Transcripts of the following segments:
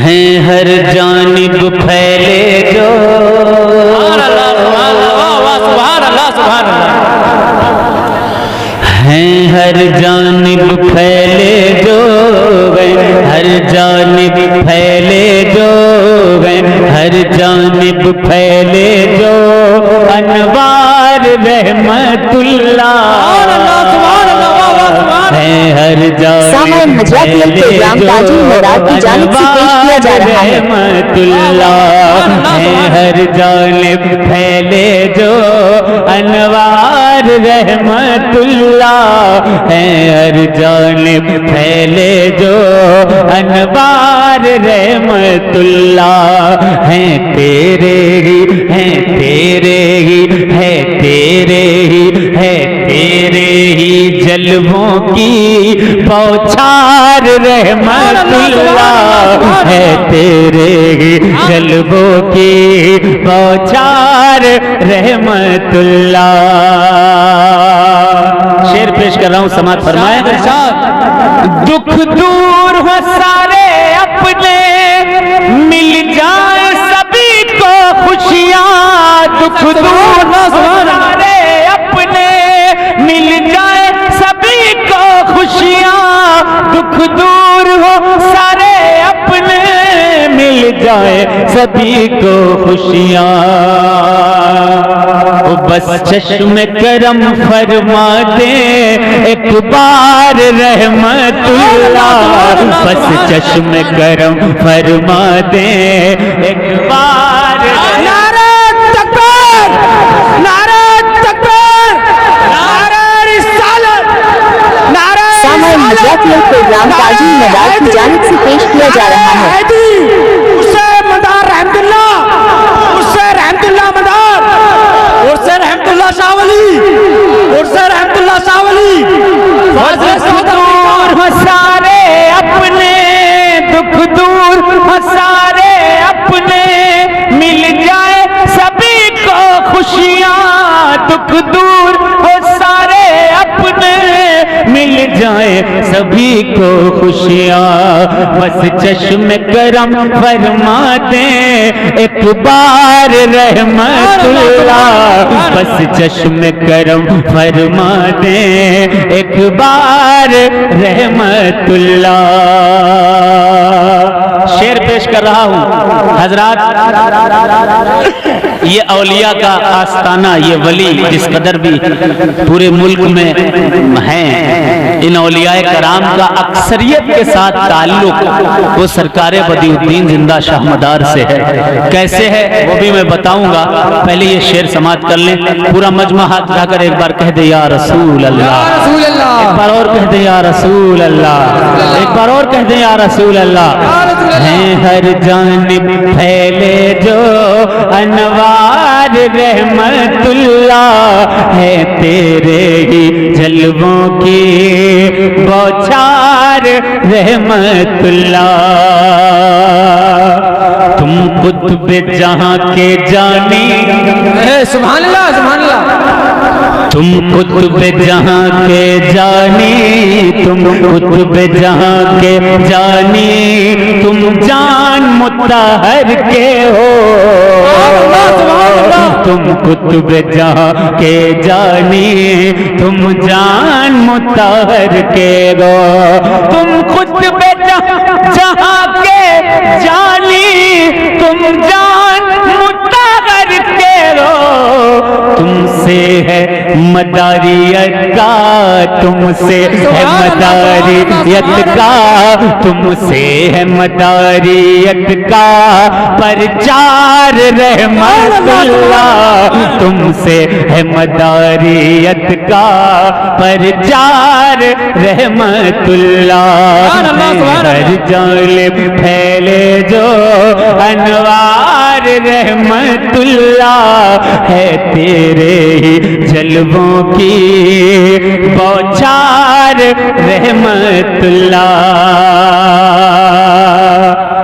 ہیں ہر جانب پھیلے جو ہیں ہر جانب پھیلے جو ہر جانب پھیلے جو ہر جانب پھیلے جو انوار رحمت اللہ ہیں ہر جانب پھیلے جو انوار رحمت اللہ ہیں ہر جانب پھیلے جو انوار رحمت اللہ ہیں ہر جانب پھیلے جو انوار رحمت اللہ ہیں تیرے ہی ہیں تیرے ہی ہے تیرے ہی ہے تیرے ہی جلووں کی بوچھار رحمت اللہ ہے تیرے ہی جلووں کی بوچھار رحمت اللہ. شعر پیش کر رہا ہوں، سماعت فرمائیں. دکھ دور ہو سارے اپنے مل جائیں سبھی کو خوشیاں دکھ دور ہو سارے اپنے مل جائیں سبھی کو خوشیاں دکھ دور ہو سارے اپنے مل جائیں سبھی کو خوشیاں بس چشم کرم فرما دیں ایک بار رحمت اللہ بس چشم کرم فرما دیں ایک بار. نعرہ تکبیر نعرہ تکبیر نعرہ رسالت نعرہ رسالت پروگرام تاجی مدار کی جانب سے پیش کیا جا رہا ہے. اسے مدار رحمت اللہ اسے رحمت اللہ مدار اسے رحمت اللہ شاہ ولی اسے رحمت اللہ شاہ ولی. دکھ دور ہو سارے اپنے دکھ دور ہو سارے اپنے مل جائے سبھی کو خوشیاں دکھ دور ہو سارے اپنے مل جائے سبھی کو خوشیاں بس چشم کرم فرما دیں ایک بار رحمت اللہ بس چشم کرم فرما دیں ایک بار رحمت اللہ. شعر پیش کر رہا ہوں حضرات. یہ اولیاء کا آستانہ یہ ولی جس قدر بھی پورے ملک میں ہیں ان اولیاء کرام کا اکثریت کے ساتھ تعلق وہ سرکار بدیع الدین زندہ شاہ مدار سے ہے. کیسے ہے وہ بھی میں بتاؤں گا. پہلے یہ شعر سماعت کر لیں. پورا مجمع ہاتھ اٹھا کر ایک بار کہہ دے یا رسول اللہ ایک بار اور کہہ دے یا رسول اللہ ایک بار اور کہہ دے یا رسول اللہ. ہیں ہر جانب پھیلے جو انوار رحمت اللہ ہے تیرے ہی جلووں کی بوچھار رحمت اللہ. تم قطب جہاں کے جانی سبحان اللہ سبحان اللہ. تم قطب جہاں کے جانی تم قطب جہاں کے جانی تم جان مطہر کے ہو تم قطب جہاں کے جانی تم جان مطہر کے ہو تم قطب جہاں کے جانی تم جان مطہر کے ہو. تم سے ہے مداریت کا تم سے ہے مداریت کا تم سے ہے مداریت کا پرچار رحمت اللہ تم سے ہے مداریت کا پرچار رحمت اللہ. ہر جانب پھیلے جو انوار رحمت اللہ ہے تیرے ہی جلووں کی بوچھار رحمت اللہ.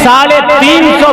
350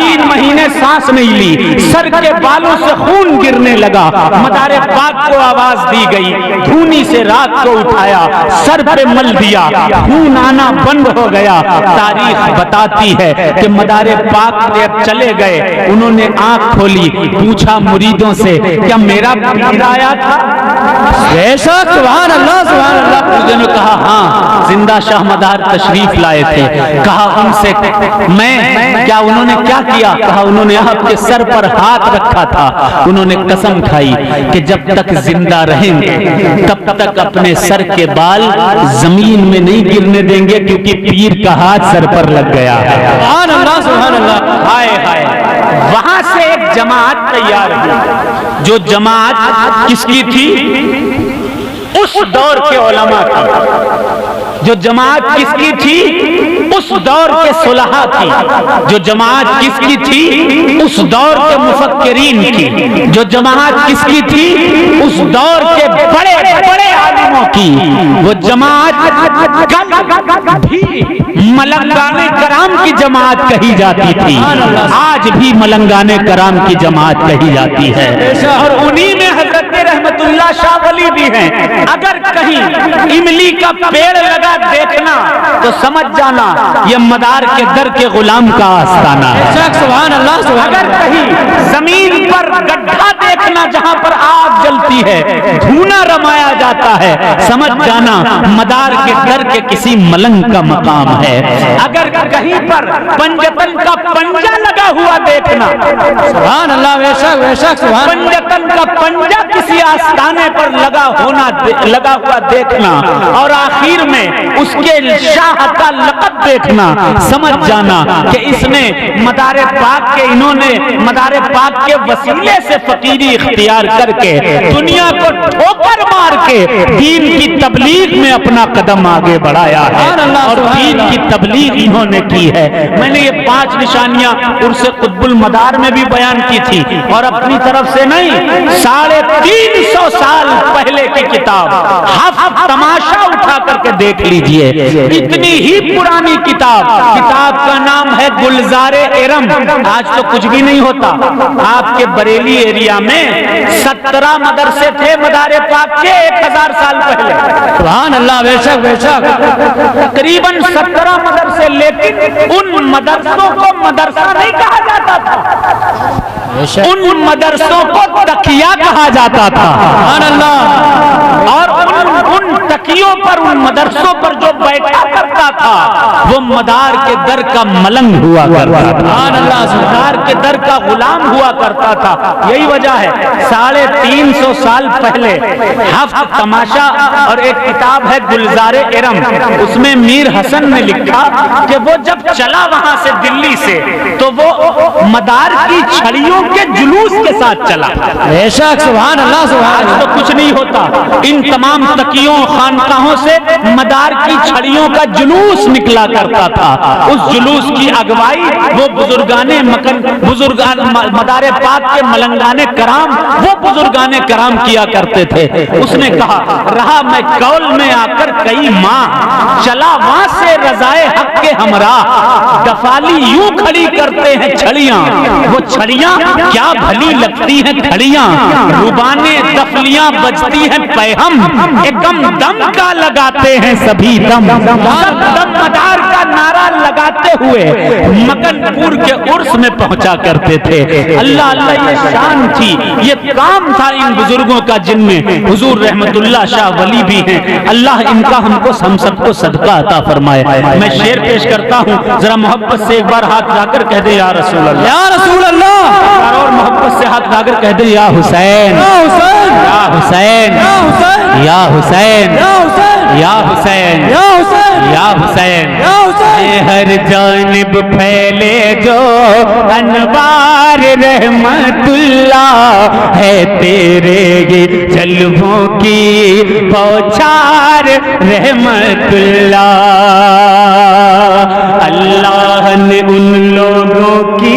3 مہینے سانس نہیں لی، سر کے بالوں سے خون گرنے لگا، مدار پاک کو آواز دی گئی، دھونی سے رات کو اٹھایا، سر پہ مل دیا، خون آنا بند ہو گیا۔ تاریخ بتاتی ہے کہ مدار پاک جب چلے گئے، انہوں نے آنکھ کھولی، پوچھا مریدوں سے کیا میرا پیر آیا تھا؟ بے شک، سبحان اللہ سبحان اللہ۔ مریدوں نے کہا ہاں، زندہ شاہ مدار تشریف لائے تھے۔ کہا ان سے میں کیا، انہوں نے کیا کیا؟ کہا انہوں نے آپ کے سر پر ہاتھ رکھا تھا، انہوں نے قسم کھائی کہ جب تک زندہ رہیں گے تب تک اپنے سر کے بال زمین میں نہیں گرنے دیں گے، کیونکہ پیر کا ہاتھ سر پر لگ گیا ہے۔ سبحان اللہ سبحان اللہ۔ ہائے ہائے، وہاں سے ایک جماعت تیار ہوئی، جو جماعت کس کی تھی؟ اس دور کے علماء کی۔ جو جماعت کس کی تھی؟ اس دور کے صلحاء کی۔ جو جماعت کس کی تھی؟ اس دور کے مفکرین کی۔ جو جماعت کس کی تھی؟ اس دور کے بڑے بڑے عالموں کی۔ وہ جماعت کل بھی ملنگان کرام کی جماعت کہی جاتی تھی، آج بھی ملنگان کرام کی جماعت کہی جاتی ہے، اور انہی میں حضرت رحمت اللہ شاہ ولی بھی ہیں۔ اگر کہیں املی کا پیڑ لگا دیکھنا تو سمجھ جانا یہ مدار کے در کے غلام کا آستانہ ہے۔ سبحان اللہ سبحان اگر کہیں زمین پر گڈھا دیکھنا جہاں پر آگ جلتی ہے، دھونا رمایا جاتا ہے، سمجھ جانا مدار کے در کے کسی ملنگ کا مقام ہے۔ اگر کہیں پر پنجتن کا پنجہ لگا ہوا دیکھنا، سبحان اللہ، بے شک بے شک، سبحان پنجتن کا پنجہ کسی آستانے پر لگا ہوا دیکھنا، اور آخر میں اس کے شاہ کا لقب دیکھنا، سمجھ جانا کہ اس نے مدار پاک کے، انہوں نے مدار پاک کے وسیلے سے فقیری اختیار کر کے دنیا کو ٹھوکر مار کے دین کی تبلیغ میں اپنا قدم آگے بڑھایا ہے، اور دین کی تبلیغ انہوں نے کی ہے۔ میں نے یہ 5 نشانیاں عرس قطب المدار میں بھی بیان کی تھی، اور اپنی طرف سے نہیں، 350 سال پہلے کی کتاب ہفت تماشا اٹھا کر کے دیکھ لیجئے، اتنی ہی پرانی کتاب کا نام ہے گلزار ارم۔ آج تو کچھ بھی نہیں ہوتا، آپ کے بریلی ایریا میں 17 مدرسے تھے مدار پاک کے 1000 سال پہلے، سبحان اللہ، بے شک بے شک، تقریباً 17 مدرسے، لیکن ان مدرسوں کو مدرسہ نہیں کہا جاتا تھا، ان مدرسوں کو تقیہ کہا جاتا تھا۔ سبحان اللہ، اور ان تقیوں پر، ان مدرسوں پر جو بیٹھا کرتا تھا وہ مدار کے در کا ملنگ ہوا کرتا تھا، مدار کے در کا غلام ہوا کرتا تھا۔ یہی وجہ ہے 350 سال پہلے ہفت تماشا اور ایک کتاب ہے گلزار ارم، اس میں میر حسن نے لکھا کہ وہ جب چلا وہاں سے دلی سے تو وہ مدار کی چھڑیوں کے جلوس کے ساتھ چلا۔ بے شک، سبحان اللہ سبحان آج تو کچھ نہیں ہوتا، ان تمام تقیوں خانقاہوں سے مدار کی چھڑیوں کا جلوس نکلا کرتا تھا۔ اس جلوس کی اگوائی وہ مدار پاک کے ملنگان کرام، وہ بزرگان کرام کیا کرتے تھے۔ اس نے کہا رہا میں کول میں آ کر کئی ماہ، چلا وہاں سے رضائے حق کے ہمراہ، دفالی یوں کھڑی کرتے ہیں چھڑیاں، وہ چھڑیاں کیا بھلی لگتی ہیں کھڑیاں، ربانے دفلیاں بجتی ہیں پیہم، ایکم دم کا لگاتے ہیں سبھی دم، دم مدار کا نعرہ لگاتے ہوئے مکن پور کے عرس میں پہنچا کرتے تھے۔ اللہ اللہ، یہ شان تھی، یہ کام تھا ان بزرگوں کا، جن میں حضور رحمت اللہ شاہ ولی بھی ہیں۔ اللہ ان کا ہم سب کو صدقہ عطا فرمائے۔ میں شعر پیش کرتا ہوں، ذرا محبت سے ایک بار ہاتھ لا کر کہہ دے یا رسول اللہ، یا رسول اللہ، اور محبت سے ہاتھ لا کر کہہ دے یا حسین، یا حسین، یا حسین، یا حسین، یا حسین، یا حسین، یا حسین، یا حسین، یا حسین، یا حسین، ہر جانب پھیلے جو انوار رحمت اللہ ہے، تیرے یہ جلووں کی بوچھار رحمت اللہ، اللہ نے ان لوگوں کی